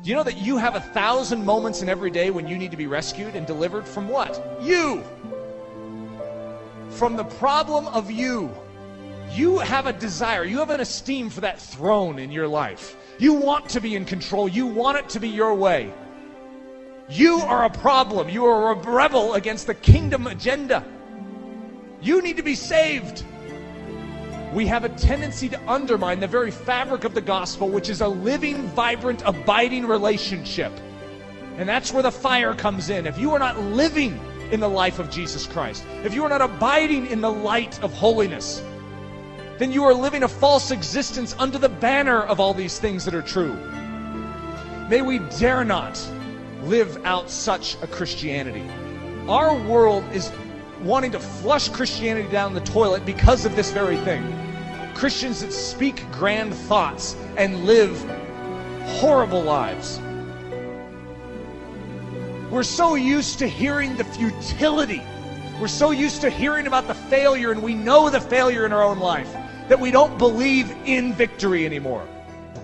Do you know that you have 1,000 moments in every day when you need to be rescued and delivered from what? You. From the problem of you. You have a desire, you have an esteem for that throne in your life. You want to be in control, you want it to be your way. You are a problem, you are a rebel against the kingdom agenda. You need to be saved. We have a tendency to undermine the very fabric of the gospel, which is a living, vibrant, abiding relationship. And that's where the fire comes in. If you are not living in the life of Jesus Christ, if you are not abiding in the light of holiness, then you are living a false existence under the banner of all these things that are true. May we dare not live out such a Christianity. Our world is wanting to flush Christianity down the toilet because of this very thing. Christians that speak grand thoughts and live horrible lives. We're so used to hearing the futility. We're so used to hearing about the failure, and we know the failure in our own life, that we don't believe in victory anymore.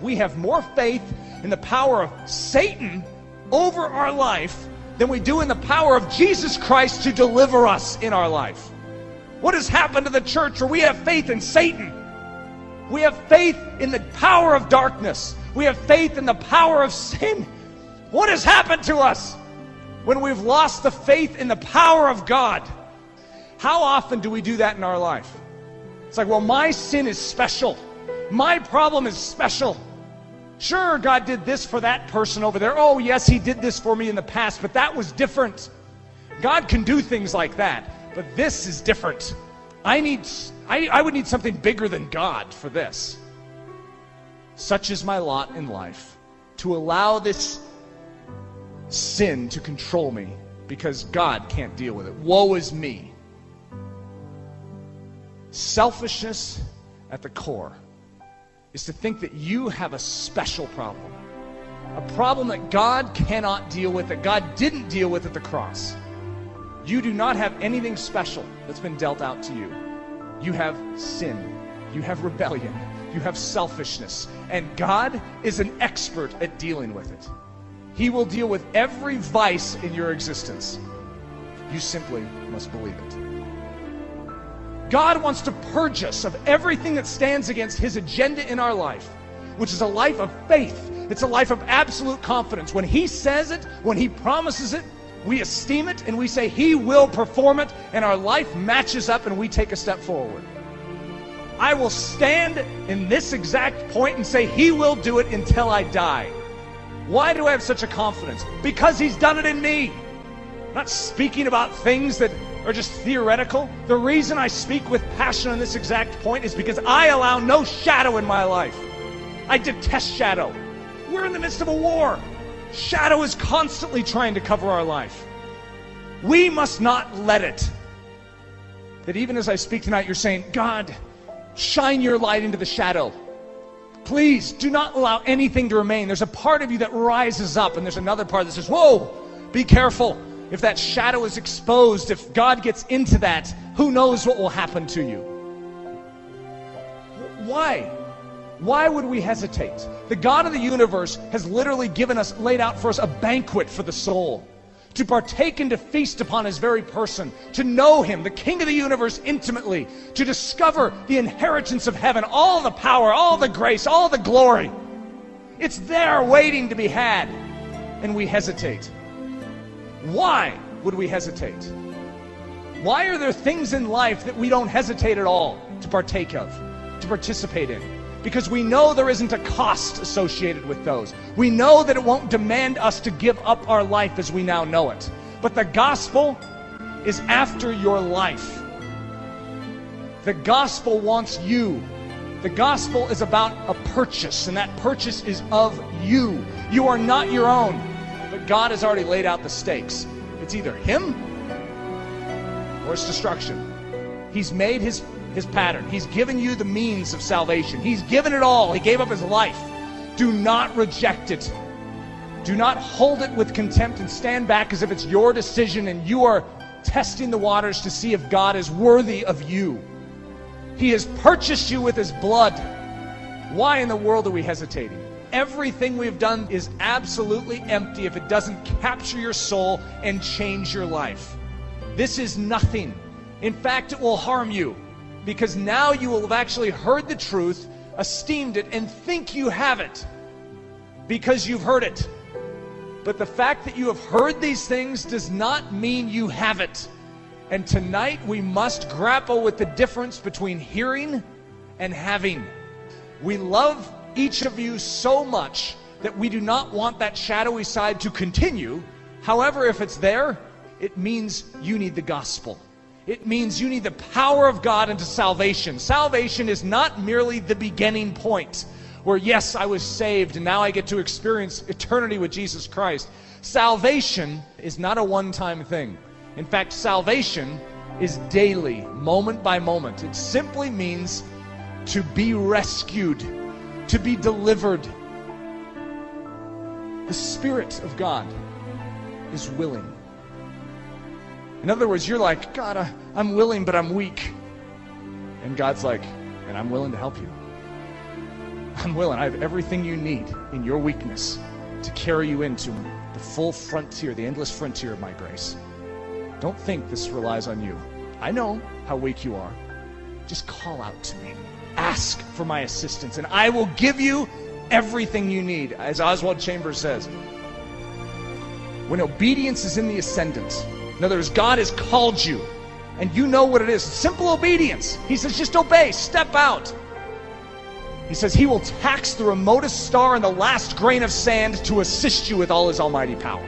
We have more faith in the power of Satan over our life than we do in the power of Jesus Christ to deliver us in our life. What has happened to the church where we have faith in Satan? We have faith in the power of darkness. We have faith in the power of sin. What has happened to us when we've lost the faith in the power of God? How often do we do that in our life? It's like, well, my sin is special. My problem is special. Sure, God did this for that person over there. Oh, yes, He did this for me in the past, but that was different. God can do things like that, but this is different. I would need something bigger than God for this. Such is my lot in life, to allow this sin to control me because God can't deal with it. Woe is me. Selfishness at the core is to think that you have a special problem. A problem that God cannot deal with, that God didn't deal with at the cross. You do not have anything special that's been dealt out to you. You have sin. You have rebellion. You have selfishness. And God is an expert at dealing with it. He will deal with every vice in your existence. You simply must believe it. God wants to purge us of everything that stands against His agenda in our life, which is a life of faith. It's a life of absolute confidence. When He says it, when He promises it, we esteem it and we say He will perform it, and our life matches up and we take a step forward. I will stand in this exact point and say He will do it until I die. Why do I have such a confidence? Because He's done it in me. I'm not speaking about things that are just theoretical. The reason I speak with passion on this exact point is because I allow no shadow in my life. I detest shadow. We're in the midst of a war. Shadow is constantly trying to cover our life. We must not let it. That even as I speak tonight, you're saying, God, shine your light into the shadow. Please do not allow anything to remain. There's a part of you that rises up, and there's another part that says, whoa, be careful. If that shadow is exposed, if God gets into that, who knows what will happen to you? Why? Why would we hesitate? The God of the universe has literally laid out for us a banquet for the soul, to partake and to feast upon His very person, to know Him, the King of the universe, intimately, to discover the inheritance of heaven, all the power, all the grace, all the glory. It's there waiting to be had, and we hesitate. Why would we hesitate? Why are there things in life that we don't hesitate at all to partake of, to participate in? Because we know there isn't a cost associated with those. We know that it won't demand us to give up our life as we now know it. But the gospel is after your life. The gospel wants you. The gospel is about a purchase, and that purchase is of you. You are not your own. But God has already laid out the stakes. It's either Him or it's destruction. He's made His pattern. He's given you the means of salvation. He's given it all. He gave up His life. Do not reject it. Do not hold it with contempt and stand back as if it's your decision and you are testing the waters to see if God is worthy of you. He has purchased you with His blood. Why in the world are we hesitating? everything we've done is absolutely empty if it doesn't capture your soul and change your life. This is nothing. In fact, it will harm you, because now you will have actually heard the truth, esteemed it, and think you have it because you've heard it. But the fact that you have heard these things does not mean you have it. And tonight we must grapple with the difference between hearing and having. We love each of you so much that we do not want that shadowy side to continue. However, if it's there, it means you need the gospel. It means you need the power of God into salvation. Salvation is not merely the beginning point where, yes, I was saved and now I get to experience eternity with Jesus Christ. Salvation is not a one-time thing. In fact, salvation is daily, moment by moment. It simply means to be rescued, to be delivered. The Spirit of God is willing. In other words, you're like, God, I'm willing, but I'm weak. And God's like, and I'm willing to help you. I'm willing. I have everything you need in your weakness to carry you into the full frontier, the endless frontier of my grace. Don't think this relies on you. I know how weak you are. Just call out to me. Ask for my assistance, and I will give you everything you need. As Oswald Chambers says, when obedience is in the ascendant, in other words, God has called you, and you know what it is. Simple obedience. He says, just obey, step out. He says he will tax the remotest star and the last grain of sand to assist you with all his almighty power.